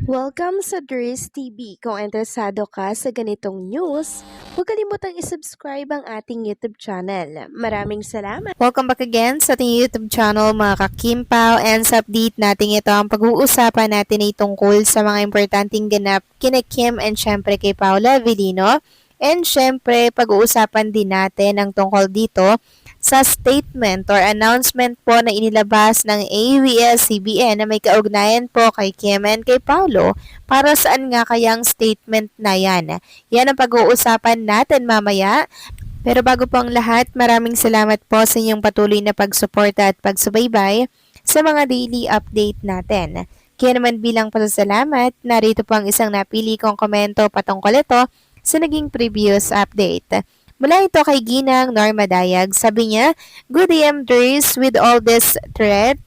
Welcome sa Dries TV. Kung interesado ka sa ganitong news, huwag kalimutang isubscribe ang ating YouTube channel. Maraming salamat! Welcome back again sa ating YouTube channel mga kakimpaw, and sa update natin ito ang pag-uusapan natin ay tungkol sa mga importanteng ganap kina Kim and syempre kay Paula Avellino. And syempre pag-uusapan din natin ang tungkol dito sa statement or announcement po na inilabas ng ABS-CBN na may kaugnayan po kay Kim and kay Paulo. Para saan nga kayang statement na yan? Yan ang pag-uusapan natin mamaya. Pero bago po ang lahat, maraming salamat po sa inyong patuloy na pagsuporta at pagsubaybay sa mga daily update natin. Kaya naman bilang pasasalamat, narito po ang isang napili kong komento patungkol ito sa naging previous update. Mula ito kay Ginang Norma Dayag, sabi niya, "Good AM Dries, with all this threat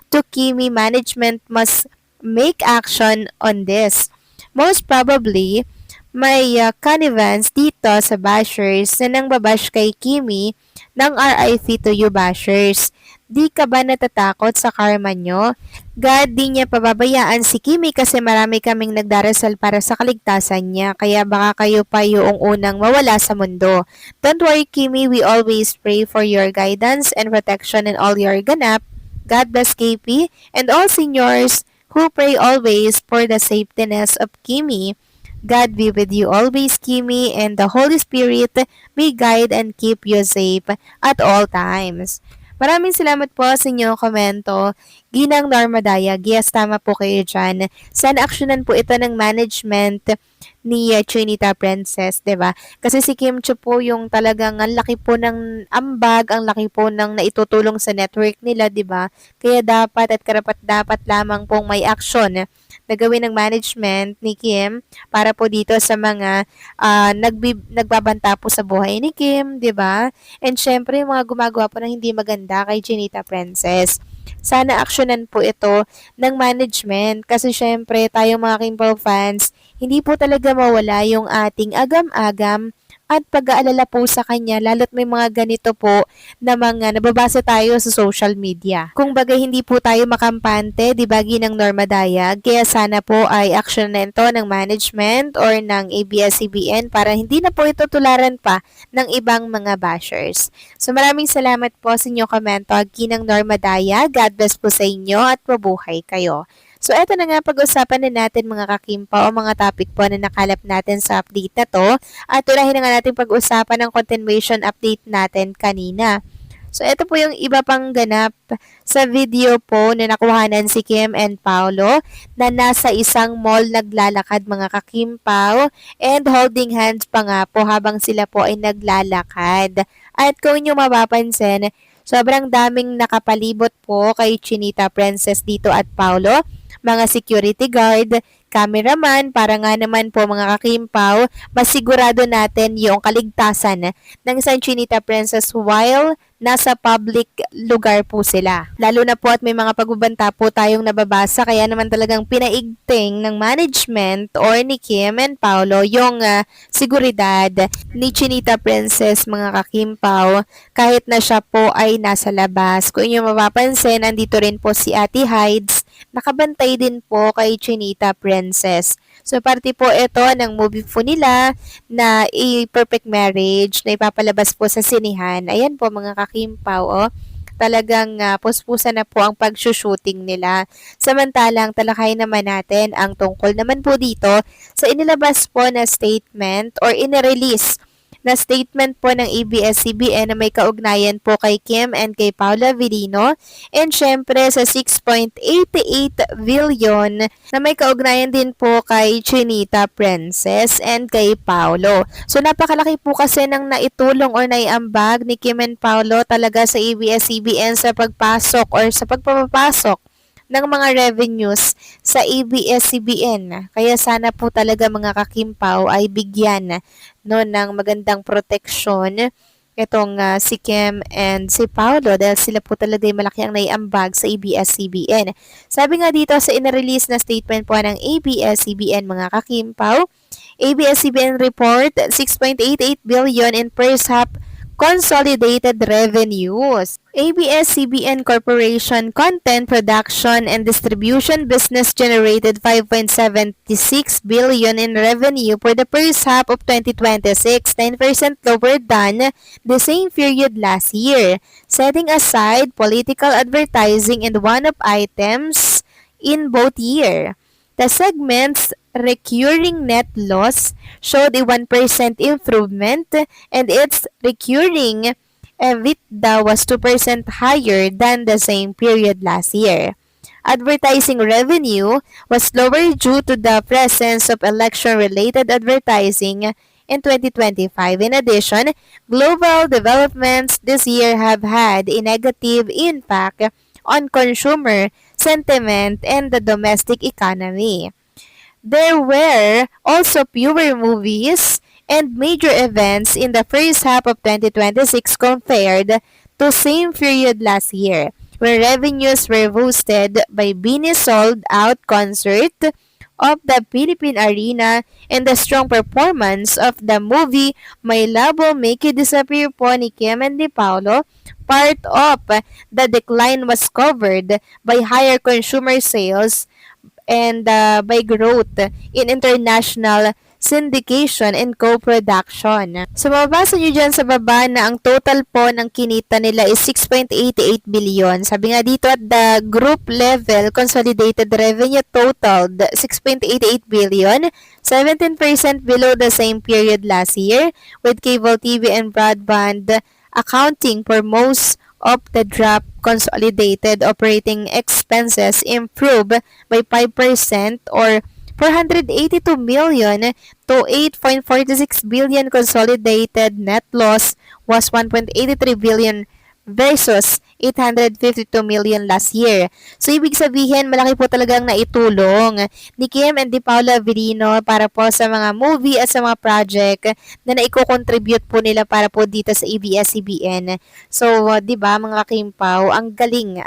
to Kimi, management must make action on this. Most probably, may connivance dito sa bashers na nang babash kay Kimi ng RIP to you bashers. Di ka ba natatakot sa karma nyo? God, di niya pababayaan si Kimi kasi marami kaming nagdarasal para sa kaligtasan niya, kaya baka kayo pa yung unang mawala sa mundo. Don't worry Kimi, we always pray for your guidance and protection in all your ganap. God bless KP and all seniors who pray always for the safetyness of Kimi. God be with you always, Kimi, and the Holy Spirit may guide and keep you safe at all times." Maraming salamat po sa inyong komento. Ginang Norma Dayag, yes, tama po kayo dyan. Sana aksyonan po ito ng management ni Trinita Princess, 'di ba? Kasi si Kim Chiu po yung talagang ang laki po ng ambag, ang laki po ng naitutulong sa network nila, 'di ba? Kaya dapat at karapat-dapat lamang pong may aksyon na gawin ng management ni Kim para po dito sa mga nagbabanta po sa buhay ni Kim, 'di ba? And syempre yung mga gumagawa po ng hindi maganda kay Trinita Princess. Sana aksyonan po ito ng management kasi syempre tayong mga Kimball fans, hindi po talaga mawala yung ating agam-agam at pag-aalala po sa kanya, lalo't may mga ganito po na mga nababasa tayo sa social media. Kung bagay hindi po tayo makampante, di ba ginang Norma Dayag, kaya sana po ay action na ito ng management or ng ABS-CBN para hindi na po ito tularan pa ng ibang mga bashers. So maraming salamat po sa inyong komento, ginang Norma Dayag. God bless po sa inyo at mabuhay kayo. So, eto na nga pag-usapan na natin mga kakimpa o mga topic po na nakalap natin sa update na to. At unahin na nga natin pag-usapan ng continuation update natin kanina. So, ito po yung iba pang ganap sa video po na nakuhanan si Kim and Paulo na nasa isang mall naglalakad mga kakimpaw and holding hands pa nga po habang sila po ay naglalakad. At kung inyo mapapansin, sobrang daming nakapalibot po kay Trinita Princess dito at Paulo. Mga security guard, cameraman, para nga naman po mga kakimpaw, masigurado natin yung kaligtasan ng isang Trinita Princess while nasa public lugar po sila. Lalo na po at may mga pagbabanta po tayong nababasa, kaya naman talagang pinaigting ng management or ni Kim and Paulo yung seguridad ni Trinita Princess mga kakimpaw kahit na siya po ay nasa labas. Kung inyo mapapansin, andito rin po si Ate Hides, nakabantay din po kay Trinita Princess. So, parte po ito ng movie po nila na A Perfect Marriage na ipapalabas po sa sinihan. Ayan po mga kakimpaw, oh. Talagang puspusan na po ang pag-shooting nila. Samantalang talakay naman natin ang tungkol naman po dito sa inilabas po na statement or inirelease na statement po ng ABS-CBN na may kaugnayan po kay Kim and kay Paula Avellino and syempre sa 6.88 billion na may kaugnayan din po kay Trinita Princess and kay Paulo. So napakalaki po kasi ng naitulong or naiambag ni Kim and Paulo talaga sa ABS-CBN sa pagpasok or sa pagpapapasok ng mga revenues sa ABS-CBN. Kaya sana po talaga mga kakimpaw ay bigyan ng magandang proteksyon itong si Kim and si Paulo dahil sila po talaga ay malaki ang naiambag sa ABS-CBN. Sabi nga dito sa inarelease na statement po ng ABS-CBN mga kakimpaw, ABS-CBN report 6.88 billion in first half consolidated revenues. ABS-CBN Corporation Content Production and Distribution Business generated 5.76 billion in revenue for the first half of 2026, 10% lower than the same period last year, setting aside political advertising and one-off items in both years. The segment's recurring net loss showed a 1% improvement, and its recurring EBITDA was 2% higher than the same period last year. Advertising revenue was lower due to the presence of election-related advertising in 2025. In addition, global developments this year have had a negative impact on consumer sentiment and the domestic economy. There were also fewer movies and major events in the first half of 2026 compared to same period last year, where revenues were boosted by Bini's sold-out concert of the Philippine Arena and the strong performance of the movie My Labo Make You Disappear po ni Kim and ni Paolo. Part of the decline was covered by higher consumer sales and by growth in international syndication and co-production. So, mababasa nyo dyan sa baba na ang total po ng kinita nila is 6.88 billion. Sabi nga dito at the group level, consolidated revenue totaled 6.88 billion, 17% below the same period last year, with cable TV and broadband accounting for most of the drop. Consolidated operating expenses improved by 5% or 482 million to 8.46 billion. Consolidated net loss was 1.83 billion versus 852 million last year. So, ibig sabihin, malaki po talagang naitulong ni Kim and ni Paolo Avellino para po sa mga movie at sa mga project na naiko-contribute po nila para po dito sa ABS-CBN. So, di ba mga Kim Pao, ang galing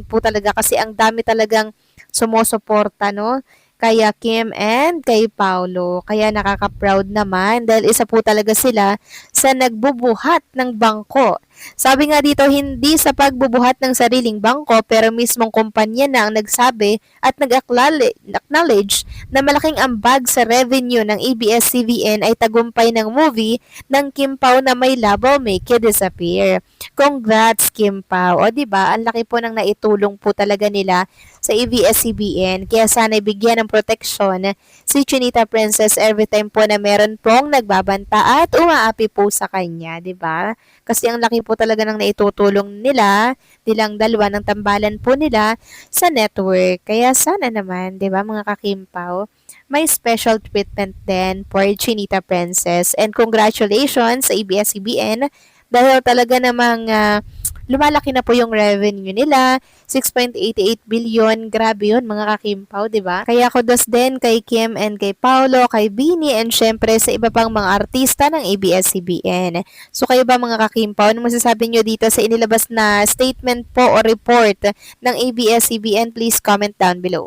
po talaga kasi ang dami talagang sumusuporta, no? Kaya Kim and kay Paolo. Kaya nakaka-proud naman dahil isa po talaga sila sa nagbubuhat ng bangko. Sabi nga dito, hindi sa pagbubuhat ng sariling bangko pero mismong kumpanya na ang nagsabi at nag-acknowledge na malaking ambag sa revenue ng ABS-CBN ay tagumpay ng movie ng Kim Pao na May Labo Make You Disappear. Congrats Kim Pao. O diba, ang laki po ng naitulong po talaga nila sa ABS-CBN. Kaya sana bigyan ng proteksyon si Chinita Princess every time po na meron pong nagbabanta at umaapi po sa kanya, diba? Kasi ang laki po talaga ng naitutulong nila, nilang dalawa ng tambalan po nila sa network. Kaya sana naman, di ba mga kakimpaw, may special treatment din for Chinita Princess. And congratulations sa ABS-CBN dahil talaga namang lumalaki na po yung revenue nila, 6.88 billion. Grabe yun mga kakimpaw, di ba? Kaya kudos din kay Kim and kay Paolo, kay Bini, and syempre sa iba pang mga artista ng ABS-CBN. So kayo ba mga kakimpaw, ano masasabi nyo dito sa inilabas na statement po o report ng ABS-CBN? Please comment down below.